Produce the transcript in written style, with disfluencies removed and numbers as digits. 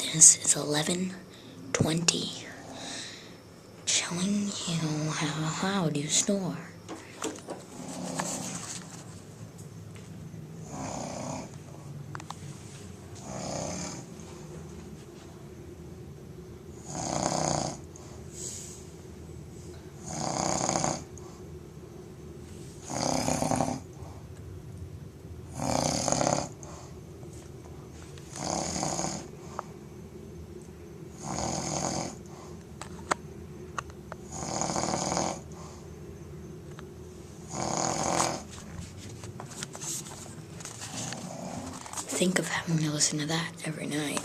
brightness is 1120, showing you how loud you snore. Think of having to listen to that every night.